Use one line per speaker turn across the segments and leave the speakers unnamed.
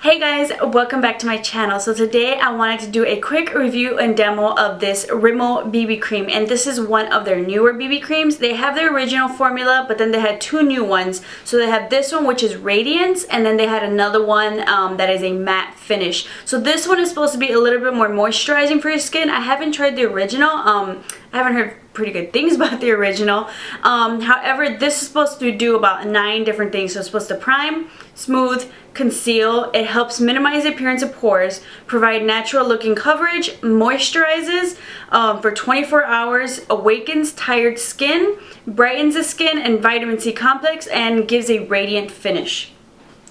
Hey guys, welcome back to my channel. So today I wanted to do a quick review and demo of this Rimmel BB cream, and this is one of their newer BB creams. They have their original formula, but then they had two new ones. So they have this one, which is Radiance, and then they had another one that is a matte finish. So this one is supposed to be a little bit more moisturizing for your skin. I haven't tried the original. I haven't heard pretty good things about the original. However, this is supposed to do about 9 different things. So it's supposed to prime, smooth, conceal. It helps minimize the appearance of pores, provide natural looking coverage, moisturizes for 24 hours, awakens tired skin, brightens the skin and vitamin C complex, and gives a radiant finish.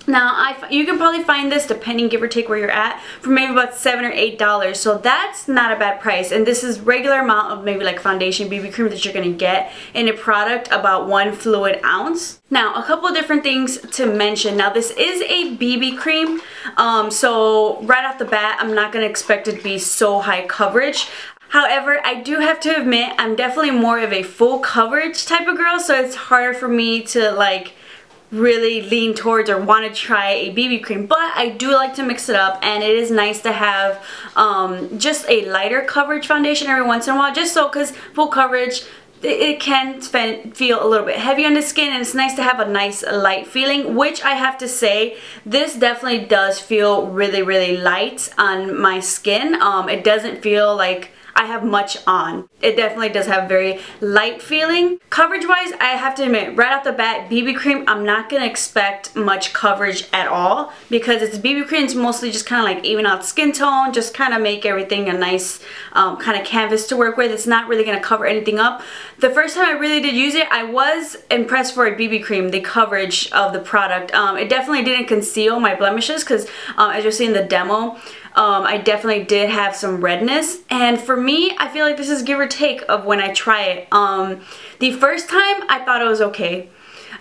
Now, you can probably find this, depending, give or take where you're at, for maybe about $7 or $8. So that's not a bad price. And this is regular amount of maybe like foundation BB cream that you're going to get in a product, about 1 fluid ounce. Now, a couple of different things to mention. Now, this is a BB cream. So right off the bat, I'm not going to expect it to be so high coverage. However, I do have to admit, I'm definitely more of a full coverage type of girl. So it's harder for me to like really lean towards or want to try a BB cream, but I do like to mix it up, and it is nice to have just a lighter coverage foundation every once in a while, just so, because full coverage, it can feel a little bit heavy on the skin, and it's nice to have a nice light feeling, which I have to say, this definitely does feel really light on my skin. It doesn't feel like I have much on. It definitely does have very light feeling. Coverage wise, I have to admit, right off the bat, BB cream, I'm not going to expect much coverage at all, because it's BB cream. It's mostly just kind of like even out skin tone, just kind of make everything a nice kind of canvas to work with. It's not really going to cover anything up. The first time I really did use it, I was impressed for a BB cream, the coverage of the product. It definitely didn't conceal my blemishes, because as you'll see in the demo, I definitely did have some redness, and for me, I feel like this is give or take of when I try it. The first time, I thought it was okay.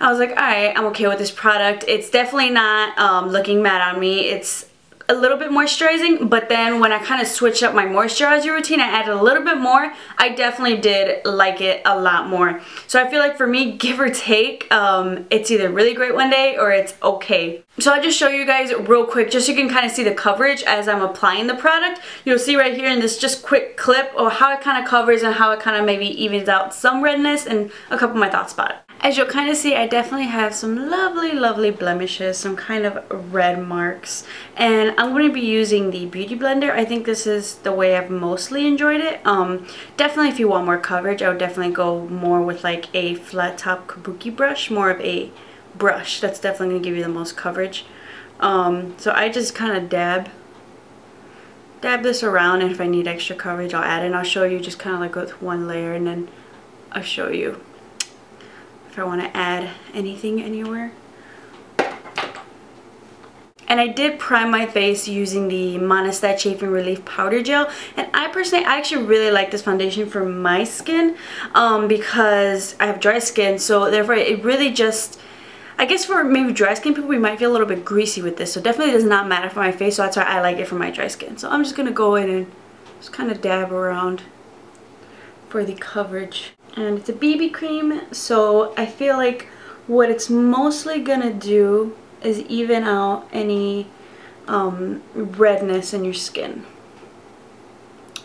I was like, alright, I'm okay with this product. It's definitely not looking matte on me. It's a little bit moisturizing, but then when I kind of switched up my moisturizer routine, I added a little bit more. I definitely did like it a lot more. So I feel like for me, give or take, it's either really great one day or it's okay. So I'll just show you guys real quick, just so you can kind of see the coverage as I'm applying the product. You'll see right here in this just quick clip of how it kind of covers and how it kind of maybe evens out some redness, and a couple of my thoughts about it. As you'll kind of see, I definitely have some lovely blemishes, some kind of red marks, and I'm going to be using the Beauty Blender. I think this is the way I've mostly enjoyed it. Definitely if you want more coverage, I would definitely go more with like a flat top kabuki brush, more of a brush. That's definitely going to give you the most coverage. So I just kind of dab this around, and if I need extra coverage, I'll add it, and I'll show you just kind of like with one layer, and then I'll show you if I want to add anything anywhere. And I did prime my face using the Monistat Chafing Relief Powder Gel, and I actually really like this foundation for my skin, because I have dry skin, so therefore it really just, I guess for maybe dry skin people, we might feel a little bit greasy with this, so definitely does not matter for my face, so that's why I like it for my dry skin. So I'm just going to go in and just kind of dab around for the coverage. And it's a BB cream, so I feel like what it's mostly going to do is even out any redness in your skin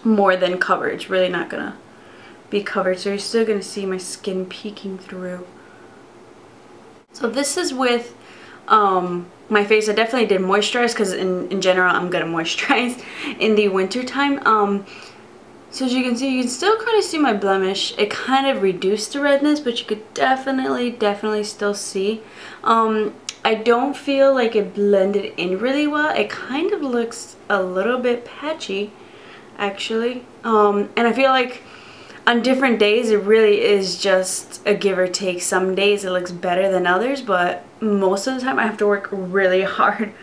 more than coverage. Really not going to be covered, so you're still going to see my skin peeking through. So this is with my face. I definitely did moisturize, because in general I'm going to moisturize in the winter time. So as you can see, you can still kind of see my blemish. It kind of reduced the redness, but you could definitely still see. I don't feel like it blended in really well. It kind of looks a little bit patchy, actually. And I feel like on different days, it really is just a give or take. Some days it looks better than others, but most of the time I have to work really hard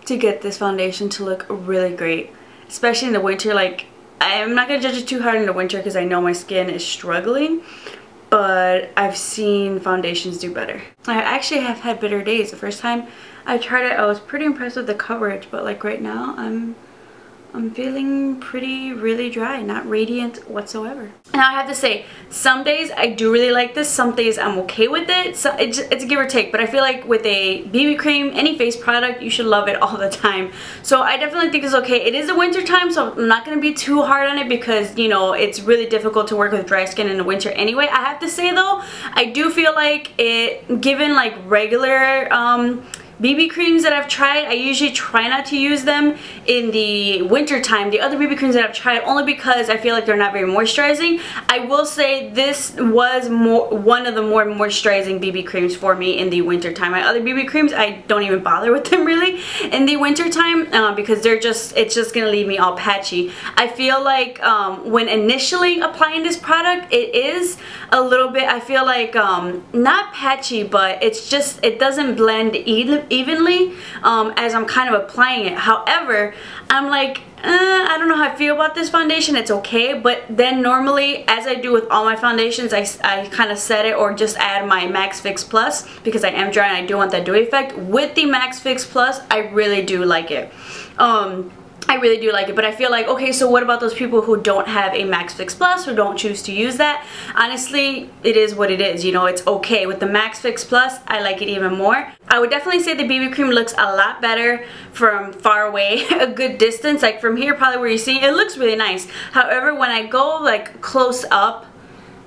to get this foundation to look really great. Especially in the winter. Like, I'm not going to judge it too hard in the winter, because I know my skin is struggling, but I've seen foundations do better. I actually have had better days. The first time I tried it, I was pretty impressed with the coverage, but like right now, I'm I'm feeling really dry, not radiant whatsoever. Now I have to say, some days I do really like this, some days I'm okay with it. So it's a give or take, but I feel like with a BB cream, any face product, you should love it all the time. So I definitely think it's okay. It is the winter time, so I'm not going to be too hard on it because, you know, it's really difficult to work with dry skin in the winter anyway. I have to say though, I do feel like it, given like regular BB creams that I've tried, I usually try not to use them in the winter time. The other BB creams that I've tried, only because I feel like they're not very moisturizing. I will say this was one of the more moisturizing BB creams for me in the winter time. My other BB creams, I don't even bother with them really in the winter time because it's just gonna leave me all patchy. I feel like when initially applying this product, it is a little bit, I feel like not patchy, but it doesn't blend evenly as I'm kind of applying it. However, I'm like, I don't know how I feel about this foundation. It's okay, but then normally, as I do with all my foundations, I kind of set it or just add my Max Fix Plus because I am dry and I do want that dewy effect. With the Max Fix Plus, I really do like it. I really do like it, but I feel like, okay, so what about those people who don't have a Max Fix Plus or don't choose to use that? Honestly, it is what it is, you know, it's okay. With the Max Fix Plus, I like it even more. I would definitely say the BB cream looks a lot better from far away, a good distance, like from here probably where you see, it looks really nice. However, when I go like close up,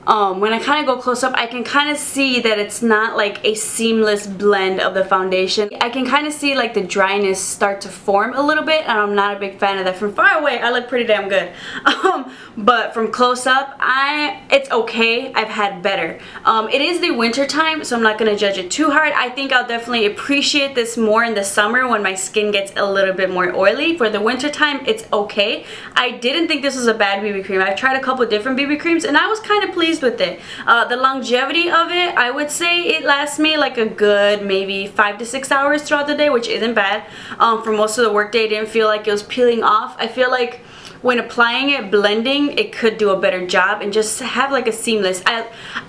when I kind of go close up, I can kind of see that it's not like a seamless blend of the foundation. I can kind of see like the dryness start to form a little bit, and I'm not a big fan of that. From far away, I look pretty damn good. But from close up, it's okay. I've had better. It is the winter time, so I'm not going to judge it too hard. I think I'll definitely appreciate this more in the summer when my skin gets a little bit more oily. For the winter time, it's okay. I didn't think this was a bad BB cream. I've tried a couple different BB creams, and I was kind of pleased with it. The longevity of it, I would say it lasts me like a good maybe 5 to 6 hours throughout the day, which isn't bad. For most of the workday, I didn't feel like it was peeling off. I feel like when applying it, blending, it could do a better job and just have like a seamless.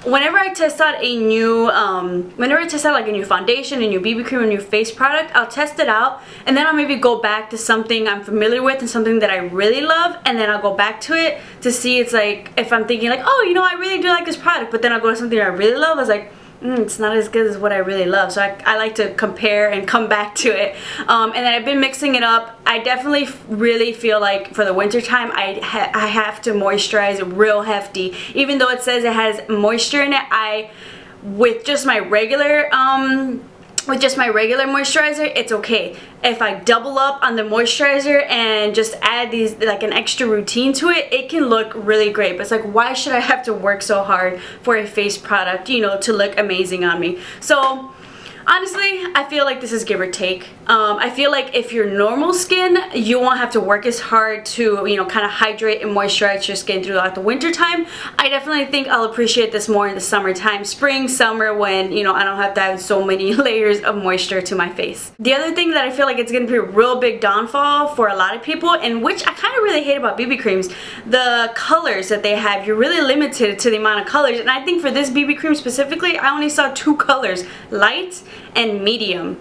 Whenever I test out a new, like a new foundation, a new BB cream, a new face product, I'll test it out and then I'll maybe go back to something I'm familiar with and something that I really love, and then I'll go back to it to see, it's like, if I'm thinking like, oh, you know, I really do like this product, but then I'll go to something I really love, I was like, it's not as good as what I really love. So I like to compare and come back to it. And then I've been mixing it up. I definitely really feel like for the winter time, I have to moisturize real hefty. Even though it says it has moisture in it, with just my regular moisturizer, it's okay. If I double up on the moisturizer and just add these, like an extra routine to it, it can look really great. But it's like, why should I have to work so hard for a face product, you know, to look amazing on me? So honestly, I feel like this is give or take. I feel like if you're normal skin, you won't have to work as hard to, you know, kind of hydrate and moisturize your skin throughout the winter time. I definitely think I'll appreciate this more in the summertime, spring, summer, when, you know, I don't have to have so many layers of moisture to my face. The other thing that I feel like it's going to be a real big downfall for a lot of people, and which I kind of really hate about BB creams, the colors that they have. You're really limited to the amount of colors, and I think for this BB cream specifically, I only saw 2 colors, light and medium.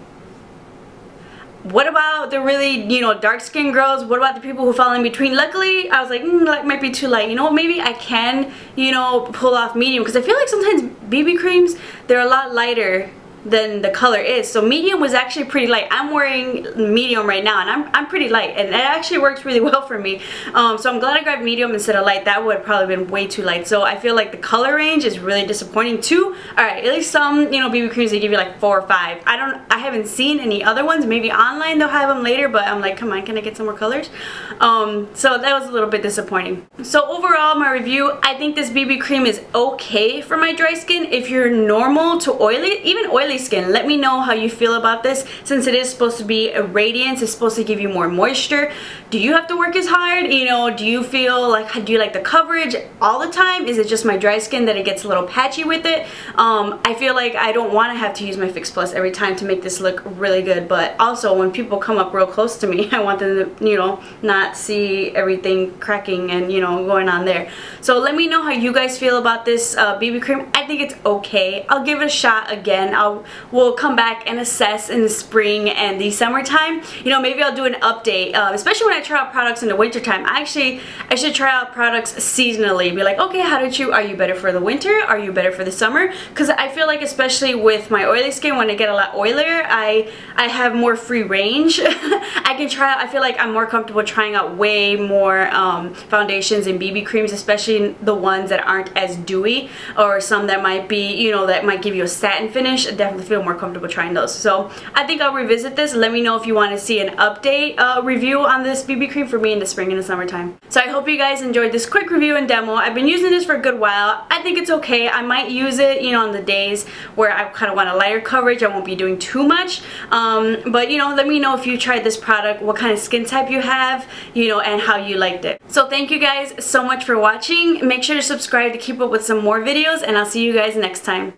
What about the really, you know, dark skinned girls? What about the people who fall in between? Luckily, I was like, that might be too light. You know what, maybe I can, you know, pull off medium, because I feel like sometimes BB creams, they're a lot lighter than the color is. So medium was actually pretty light. I'm wearing medium right now, and I'm pretty light, and it actually works really well for me. So I'm glad I grabbed medium instead of light. That would have probably been way too light. So I feel like the color range is really disappointing too. Alright, at least some, you know, BB creams, they give you like 4 or 5. I haven't seen any other ones. Maybe online they'll have them later, but I'm like, come on, can I get some more colors? So that was a little bit disappointing. So overall, my review, I think this BB cream is okay for my dry skin. If you're normal to oily, even oily skin, let me know how you feel about this, since it is supposed to be a radiance. It's supposed to give you more moisture. Do you have to work as hard? You know, do you feel like, do you like the coverage all the time? Is it just my dry skin that it gets a little patchy with it? I feel like I don't want to have to use my Fix Plus every time to make this look really good, but also when people come up real close to me, I want them to, you know, not see everything cracking and, you know, going on there. So let me know how you guys feel about this BB cream. I think it's okay. I'll give it a shot again. I'll will come back and assess in the spring and the summertime. You know, maybe I'll do an update, especially when I try out products in the wintertime. I should try out products seasonally. Be like, okay, are you better for the winter? Are you better for the summer? Because I feel like, especially with my oily skin, when I get a lot oilier, I have more free range. I feel like I'm more comfortable trying out way more foundations and BB creams, especially the ones that aren't as dewy, or some that might be, you know, that might give you a satin finish. I definitely feel more comfortable trying those. So I think I'll revisit this. Let me know if you want to see an update review on this BB cream for me in the spring and the summertime. So I hope you guys enjoyed this quick review and demo. I've been using this for a good while. I think it's okay. I might use it, you know, on the days where I kind of want a lighter coverage. I won't be doing too much. But, you know, let me know if you tried this product, what kind of skin type you have, you know, and how you liked it. So thank you guys so much for watching. Make sure to subscribe to keep up with some more videos, and I'll see you guys next time.